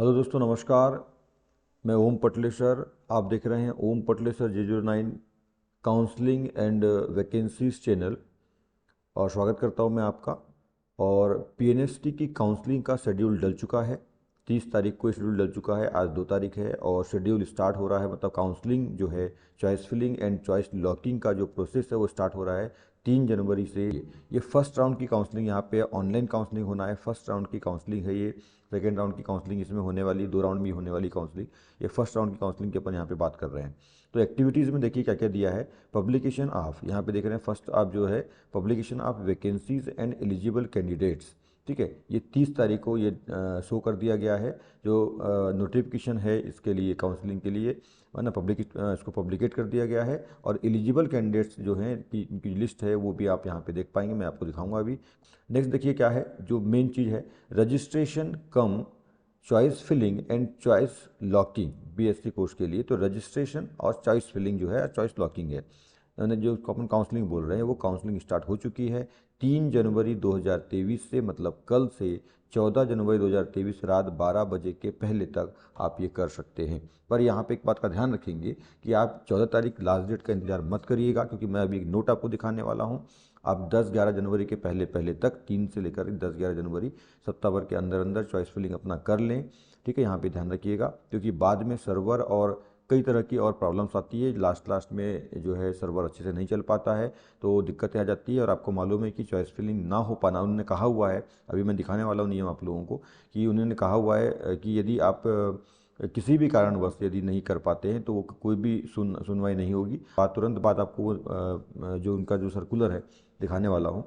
Hello दोस्तों, नमस्कार। मैं ओम पटलेसर। आप देख रहे हैं ओम पटलेसर J09 counselling and vacancies channel और स्वागत करता हूं मैं आपका। और पीएनएसटी की काउंसलिंग का शेड्यूल डल चुका है। 30 तारीख को शेड्यूल डल चुका है, आज 2 तारीख है और शेड्यूल स्टार्ट हो रहा है। मतलब काउंसलिंग जो है, choice filling and choice locking का जो प्रोसेस है वो स्टार्ट हो रहा है 3 जनवरी से। ये फर्स्ट राउंड की काउंसलिंग, यहाँ पे ऑनलाइन काउंसलिंग होना है। फर्स्ट राउंड की काउंसलिंग है ये। सेकेंड राउंड की काउंसलिंग इसमें होने वाली, 2 राउंड में होने वाली काउंसलिंग। ये फर्स्ट राउंड की काउंसलिंग के अपन यहाँ पे बात कर रहे हैं। तो एक्टिविटीज़ में देखिए क्या क्या दिया है। पब्लिकेशन ऑफ, यहाँ पे देख रहे हैं फर्स्ट आप जो है publication of vacancies and eligible candidates. ठीक है, ये 30 तारीख को ये शो कर दिया गया है। जो नोटिफिकेशन है इसके लिए, काउंसलिंग के लिए ना इसको पब्लिकेट कर दिया गया है। और एलिजिबल कैंडिडेट्स जो हैं की इनकी लिस्ट है वो भी आप यहाँ पे देख पाएंगे, मैं आपको दिखाऊंगा अभी। नेक्स्ट देखिए क्या है, जो मेन चीज़ है, registration cum choice filling and choice locking BSc course के लिए। तो रजिस्ट्रेशन और चॉइस फिलिंग जो है, चॉइस लॉकिंग है, यानी जो अपन काउंसलिंग बोल रहे हैं वो काउंसलिंग स्टार्ट हो चुकी है 3 जनवरी 2023 से। मतलब कल से 14 जनवरी 2023 रात 12 बजे के पहले तक आप ये कर सकते हैं। पर यहाँ पे एक बात का ध्यान रखेंगे कि आप 14 तारीख लास्ट डेट का इंतजार मत करिएगा, क्योंकि मैं अभी एक नोट आपको दिखाने वाला हूँ। आप 10-11 जनवरी के पहले पहले तक, 3 से लेकर 10-11 जनवरी सप्ताह भर के अंदर अंदर चॉइस फिलिंग अपना कर लें। ठीक है, यहाँ पे ध्यान रखिएगा, क्योंकि बाद में सर्वर और कई तरह की और प्रॉब्लम्स आती है। लास्ट में जो है सर्वर अच्छे से नहीं चल पाता है, तो दिक्कतें आ जाती है। और आपको मालूम है कि चॉइस फिलिंग ना हो पाना, उन्होंने कहा हुआ है, अभी मैं दिखाने वाला हूँ नियम आप लोगों को, कि उन्होंने कहा हुआ है कि यदि आप किसी भी कारणवश यदि नहीं कर पाते हैं तो वो कोई भी सुनवाई नहीं होगी। तुरंत बाद आपको जो उनका जो सर्कुलर है दिखाने वाला हूँ,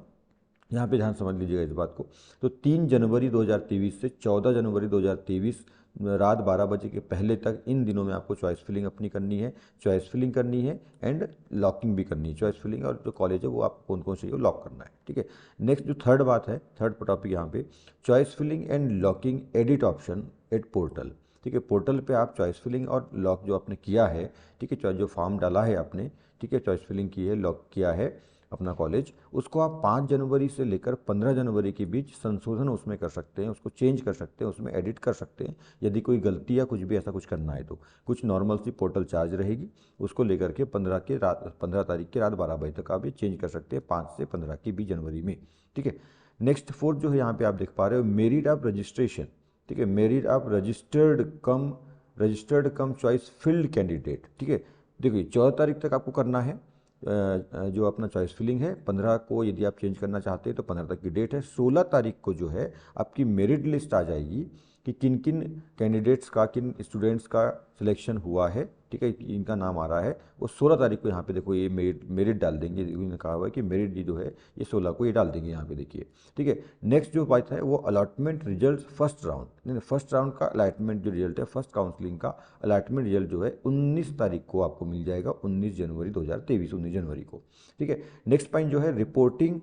यहाँ पे ध्यान समझ लीजिएगा इस बात को। तो 3 जनवरी 2023 से 14 जनवरी 2023 रात 12 बजे के पहले तक, इन दिनों में आपको चॉइस फिलिंग अपनी करनी है। चॉइस फिलिंग करनी है एंड लॉकिंग भी करनी है। चॉइस फिलिंग और जो कॉलेज है वो आपको कौन कौन से लॉक करना है। ठीक है, नेक्स्ट जो थर्ड बात है, थर्ड टॉपिक यहाँ पे, choice filling and locking edit option at portal. ठीक है, पोर्टल पे आप चॉइस फिलिंग और लॉक जो आपने किया है, ठीक है, जो फॉर्म डाला है आपने, ठीक है, चॉइस फिलिंग की है, लॉक किया है अपना कॉलेज, उसको आप 5 जनवरी से लेकर 15 जनवरी के बीच संशोधन उसमें कर सकते हैं, उसको चेंज कर सकते हैं, उसमें एडिट कर सकते हैं। यदि कोई गलती या कुछ भी ऐसा कुछ करना है तो कुछ नॉर्मल सी पोर्टल चार्ज रहेगी, उसको लेकर के 15 तारीख के रात 12 बजे तक आप ये चेंज कर सकते हैं, 5 से 15 के बीच जनवरी में। ठीक है, नेक्स्ट फोर्थ जो है यहाँ पे आप देख पा रहे हो, मेरिट ऑफ रजिस्ट्रेशन। ठीक है, merit of registered come choice field candidate. ठीक है, देखिए 14 तारीख तक आपको करना है जो अपना चॉइस फिलिंग है। 15 को यदि आप चेंज करना चाहते हैं तो 15 तक की डेट है। 16 तारीख को जो है आपकी मेरिट लिस्ट आ जाएगी कि किन किन कैंडिडेट्स का, किन स्टूडेंट्स का सिलेक्शन हुआ है। ठीक है, इनका नाम आ रहा है, वो 16 तारीख को यहाँ पे देखो ये मेरिट डाल देंगे। इन्होंने कहा हुआ है कि मेरिट जो है ये 16 को ये डाल देंगे यहाँ पे, देखिए। ठीक है, नेक्स्ट जो बात है वो allotment result first round, first round का अलॉटमेंट जो रिजल्ट है, फर्स्ट काउंसलिंग का अलॉटमेंट रिजल्ट जो है 19 तारीख को आपको मिल जाएगा, 19 जनवरी 2023, 19 जनवरी को। ठीक है, नेक्स्ट पॉइंट जो है रिपोर्टिंग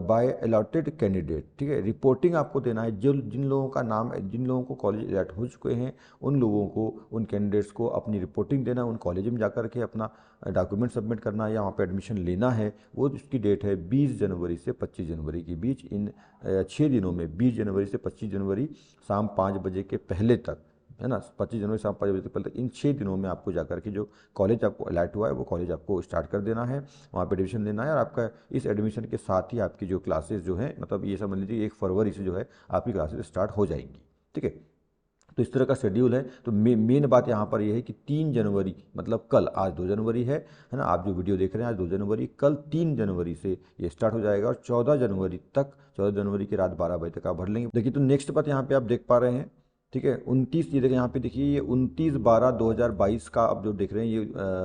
बाय अलॉटेड कैंडिडेट। ठीक है, रिपोर्टिंग आपको देना है, जो जिन लोगों का नाम, जिन लोगों को कॉलेज अलॉट हो चुके हैं, उन लोगों को, उन कैंडिडेट्स को अपनी रिपोर्टिंग देना, उन कॉलेज में जाकर के अपना डॉक्यूमेंट सबमिट करना है या वहाँ पे एडमिशन लेना है। वो उसकी डेट है 20 जनवरी से 25 जनवरी के बीच। इन 6 दिनों में, 20 जनवरी से 25 जनवरी शाम 5 बजे के पहले तक, है ना, 25 जनवरी शाम 5 बजे तक पहले तक, इन 6 दिनों में आपको जाकर के जो कॉलेज आपको अलॉट हुआ है वो कॉलेज आपको स्टार्ट कर देना है, वहाँ पे एडमिशन लेना है। और आपका इस एडमिशन के साथ ही आपकी जो क्लासेस जो हैं, मतलब ये समझ लीजिए 1 फरवरी से जो है आपकी क्लासेस स्टार्ट हो जाएंगी। ठीक है, तो इस तरह का शेड्यूल है। तो मेन बात यहाँ पर यह है कि 3 जनवरी, मतलब कल, आज 2 जनवरी है ना, आप जो वीडियो देख रहे हैं आज 2 जनवरी, कल 3 जनवरी से ये स्टार्ट हो जाएगा और 14 जनवरी तक, 14 जनवरी की रात 12 बजे तक आप भर लेंगे। देखिए, तो नेक्स्ट बात यहाँ पे आप देख पा रहे हैं। ठीक है, 29, ये देखिए यहाँ पे देखिए, ये 29/12/2022 का आप जो देख रहे हैं, ये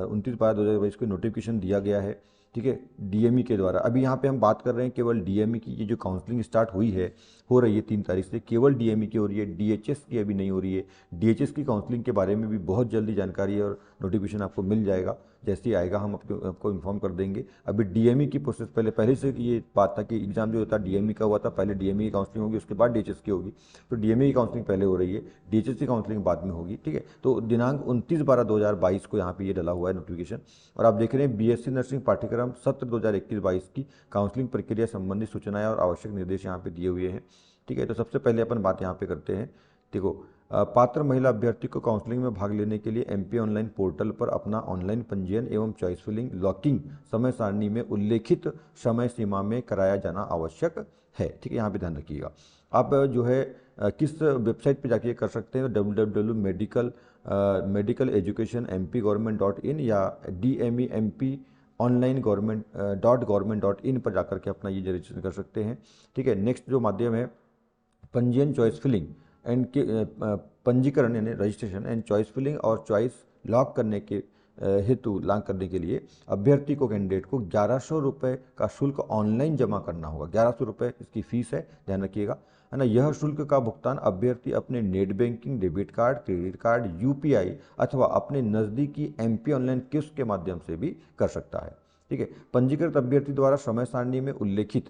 29/12/2022 को नोटिफिकेशन दिया गया है। ठीक है, डीएमई के द्वारा। अभी यहाँ पे हम बात कर रहे हैं केवल डीएमई की। ये जो काउंसलिंग स्टार्ट हुई है, हो रही है 3 तारीख से, केवल डीएमई की हो रही है, डीएचएस की अभी नहीं हो रही है। डीएचएस की काउंसलिंग के बारे में भी बहुत जल्दी जानकारी और नोटिफिकेशन आपको मिल जाएगा। जैसे ही आएगा हम आपको इन्फॉर्म कर देंगे। अभी डीएमई की प्रोसेस पहले से ये बात था कि एग्जाम जो होता है डीएमई का हुआ था, पहले डीएमई की काउंसलिंग होगी, उसके बाद डीएचएस की होगी। तो डीएमई की काउंसलिंग पहले हो रही है, डीएचएस की काउंसलिंग बाद में होगी। ठीक है, तो दिनांक 29/12/2022 को यहाँ पे ये डला हुआ है नोटिफिकेशन। और आप देख रहे हैं बीएससी नर्सिंग पाठ्यक्रम सत्र 2021-22 की काउंसलिंग प्रक्रिया संबंधी सूचनाएं और आवश्यक निर्देश यहाँ पे दिए हुए हैं। ठीक है, तो सबसे पहले अपन बात यहाँ पे करते हैं। देखो, पात्र महिला अभ्यर्थी को काउंसलिंग में भाग लेने के लिए एमपी ऑनलाइन पोर्टल पर अपना ऑनलाइन पंजीयन एवं चॉइस फिलिंग लॉकिंग समय सारणी में उल्लेखित समय सीमा में कराया जाना आवश्यक है। ठीक है, यहाँ पे ध्यान रखिएगा। आप जो है किस वेबसाइट पे जाके कर सकते हैं, www.medical.education.mp.government.in या DME.MP.online.government.in पर जाकर के अपना ये रजिस्ट्रेशन कर सकते हैं। ठीक है, नेक्स्ट जो माध्यम है पंजीयन चॉइस फिलिंग एंड के पंजीकरण यानी रजिस्ट्रेशन एंड चॉइस फिलिंग और चॉइस लॉक करने के हेतु लॉक करने के लिए अभ्यर्थी को कैंडिडेट को 1100 रुपये का शुल्क ऑनलाइन जमा करना होगा। 1100 रुपये इसकी फीस है, ध्यान रखिएगा, है ना। यह शुल्क का भुगतान अभ्यर्थी अपने net banking, debit card, credit card, UPI अथवा अपने नज़दीकी एमपी ऑनलाइन कियोस्क के माध्यम से भी कर सकता है। ठीक है, पंजीकृत अभ्यर्थी द्वारा समय सारणी में उल्लेखित,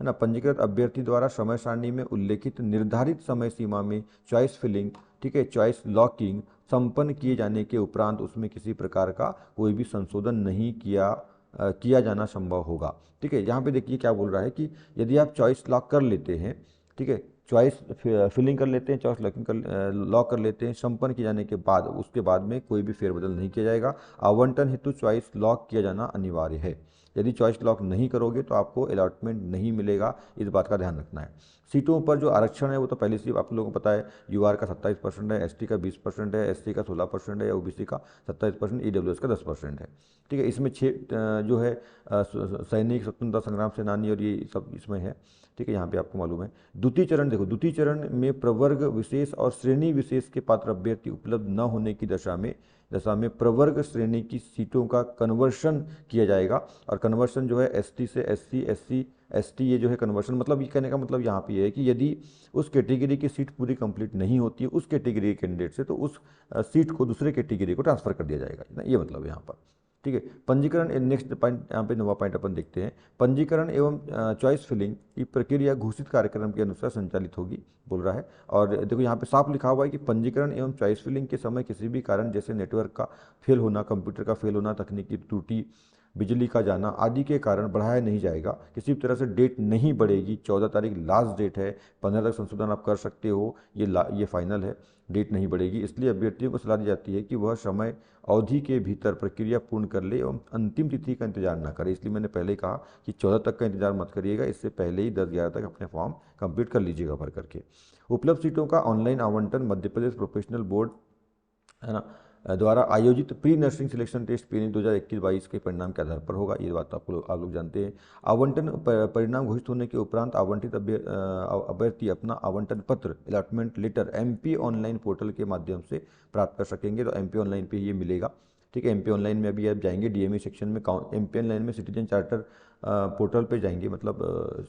है ना, पंजीकृत अभ्यर्थी द्वारा समय सारणी में उल्लेखित निर्धारित समय सीमा में चॉइस फिलिंग, ठीक है, चॉइस लॉकिंग संपन्न किए जाने के उपरांत उसमें किसी प्रकार का कोई भी संशोधन नहीं किया जाना संभव होगा। ठीक है, यहाँ पे देखिए क्या बोल रहा है कि यदि आप चॉइस लॉक कर लेते हैं, ठीक है, चॉइस फिलिंग कर लेते हैं, चॉइस लॉक कर लेते हैं, संपन्न किए जाने के बाद उसके बाद में कोई भी फेरबदल नहीं किया जाएगा। आवंटन हेतु चॉइस लॉक किया जाना अनिवार्य है। यदि चॉइस लॉक नहीं करोगे तो आपको अलॉटमेंट नहीं मिलेगा, इस बात का ध्यान रखना है। सीटों पर जो आरक्षण है वो तो पहले से आप लोगों को पता है, यूआर का 27% है, एसटी का 20% है, एससी का 16% है या ओबीसी का 27%, ईडब्ल्यूएस का 10% है। ठीक है, इसमें 6 जो है सैनिक, स्वतंत्रता संग्राम सेनानी और ये सब इसमें है। ठीक है, यहाँ पे आपको मालूम है। द्वितीय चरण देखो, द्वितीय चरण में प्रवर्ग विशेष और श्रेणी विशेष के पात्र अभ्यर्थी उपलब्ध न होने की दशा में प्रवर्ग श्रेणी की सीटों का कन्वर्शन किया जाएगा। और कन्वर्शन जो है एसटी से एससी, एससी एसटी, ये जो है कन्वर्शन, मतलब ये कहने का मतलब यहाँ पे है कि यदि उस कैटेगरी की सीट पूरी कंप्लीट नहीं होती है उस कैटेगरी के कैंडिडेट से, तो उस सीट को दूसरे कैटेगरी को ट्रांसफर कर दिया जाएगा, ये मतलब यहाँ पर। ठीक है, पंजीकरण, नेक्स्ट पॉइंट, यहाँ पे नवा पॉइंट अपन देखते हैं। पंजीकरण एवं चॉइस फिलिंग की प्रक्रिया घोषित कार्यक्रम के अनुसार संचालित होगी, बोल रहा है। और देखो यहाँ पे साफ लिखा हुआ है कि पंजीकरण एवं चॉइस फिलिंग के समय किसी भी कारण जैसे नेटवर्क का फेल होना, कंप्यूटर का फेल होना, तकनीकी त्रुटि, बिजली का जाना आदि के कारण बढ़ाया नहीं जाएगा। किसी भी तरह से डेट नहीं बढ़ेगी। 14 तारीख लास्ट डेट है, 15 तक संशोधन आप कर सकते हो, ये फाइनल है, डेट नहीं बढ़ेगी। इसलिए अभ्यर्थियों को सलाह दी जाती है कि वह समय अवधि के भीतर प्रक्रिया पूर्ण कर ले एवं अंतिम तिथि का इंतजार न करे। इसलिए मैंने पहले कहा कि 14 तक का इंतजार मत करिएगा, इससे पहले ही 10-11 तक अपने फॉर्म कंप्लीट कर लीजिएगा भर करके। उपलब्ध सीटों का ऑनलाइन आवंटन मध्य प्रदेश प्रोफेशनल बोर्ड, है ना, द्वारा आयोजित प्री नर्सिंग सिलेक्शन टेस्ट पीएनई 2021-22 के परिणाम के आधार पर होगा। ये बात आप लोग जानते हैं। आवंटन परिणाम घोषित होने के उपरांत आवंटित अभ्यर्थी अपना आवंटन पत्र, allotment letter MP online portal के माध्यम से प्राप्त कर सकेंगे। तो एमपी ऑनलाइन पे ये मिलेगा। ठीक है, एमपी ऑनलाइन में अभी आप जाएंगे डीएमई सेक्शन में, एमपी ऑनलाइन में सिटीजन चार्टर पोर्टल पे जाएंगे, मतलब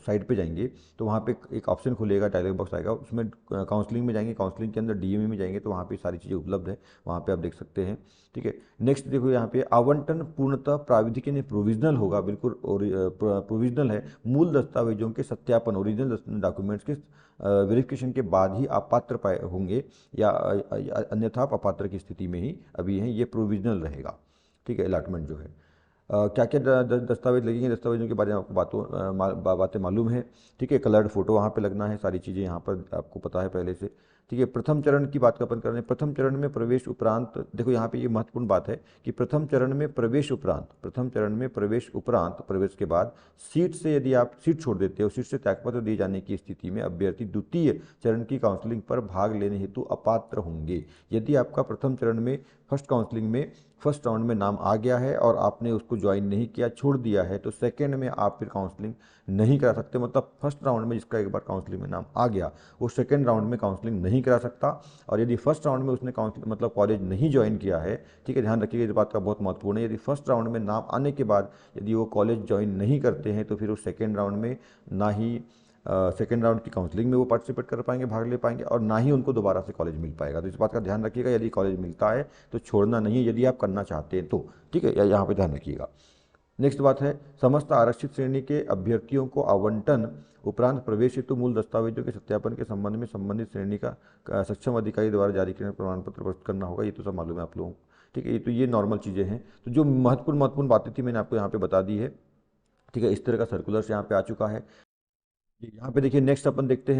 साइट पे जाएंगे, तो वहाँ पे एक ऑप्शन खुलेगा, डायलॉग बॉक्स आएगा, उसमें काउंसलिंग में जाएंगे, काउंसलिंग के अंदर डीएमई में जाएंगे, तो वहाँ पे सारी चीज़ें उपलब्ध है, वहाँ पे आप देख सकते हैं। ठीक है, नेक्स्ट देखो यहाँ पे आवंटन पूर्णतः प्राविधिक यानी प्रोविजनल होगा, बिल्कुल प्रोविजनल है। मूल दस्तावेजों के सत्यापन, ओरिजिनल डॉक्यूमेंट्स के वेरिफिकेशन के बाद ही आप पात्र पाए होंगे, या अन्यथा आप अपात्र की स्थिति में ही अभी हैं, ये प्रोविजनल रहेगा। ठीक है, अलॉटमेंट जो है क्या क्या दस्तावेज लगेंगे, दस्तावेजों के बारे में आपको बातें मालूम है। ठीक है, कलर्ड फोटो वहाँ पे लगना है, सारी चीज़ें यहाँ पर आपको पता है पहले से। ठीक है, प्रथम चरण की बात अपन कर रहे हैं। प्रथम चरण में प्रवेश उपरांत, देखो यहाँ पे ये महत्वपूर्ण बात है कि प्रथम चरण में प्रवेश उपरांत प्रवेश के बाद सीट से यदि आप सीट छोड़ देते हो, सीट से त्यागपत्र दिए जाने की स्थिति में अभ्यर्थी द्वितीय चरण की काउंसलिंग पर भाग लेने हेतु अपात्र होंगे। यदि आपका प्रथम चरण में फर्स्ट राउंड में नाम आ गया है और आपने उसको ज्वाइन नहीं किया, छोड़ दिया है, तो सेकंड में आप फिर काउंसलिंग नहीं करा सकते। मतलब फर्स्ट राउंड में जिसका एक बार काउंसलिंग में नाम आ गया, वो सेकंड राउंड में काउंसलिंग नहीं करा सकता। और यदि फर्स्ट राउंड में उसने काउंसलिंग मतलब कॉलेज नहीं ज्वाइन किया है, ठीक है, ध्यान रखिएगा, इस बात का बहुत महत्वपूर्ण है। यदि फर्स्ट राउंड में नाम आने के बाद यदि वो कॉलेज ज्वाइन नहीं करते हैं, तो फिर वो सेकेंड राउंड में ना ही सेकेंड राउंड की काउंसलिंग में वो पार्टिसिपेट कर पाएंगे, भाग ले पाएंगे, और ना ही उनको दोबारा से कॉलेज मिल पाएगा। तो इस बात का ध्यान रखिएगा, यदि कॉलेज मिलता है तो छोड़ना नहीं है, यदि आप करना चाहते हैं तो। ठीक है, यहाँ पे ध्यान रखिएगा। नेक्स्ट बात है, समस्त आरक्षित श्रेणी के अभ्यर्थियों को आवंटन उपरांत प्रवेश हेतु मूल दस्तावेजों के सत्यापन के संबंध में संबंधित श्रेणी का सक्षम अधिकारी द्वारा जारी किए प्रमाण पत्र प्रस्तुत करना होगा। ये तो सब मालूम है आप लोगों को। ठीक है, ये नॉर्मल चीज़ें हैं। तो जो महत्वपूर्ण बातें थी मैंने आपको यहाँ पे बता दी है। ठीक है, इस तरह का सर्कुलर्स यहाँ पे आ चुका है। यहाँ पे देखिए, नेक्स्ट अपन देखते हैं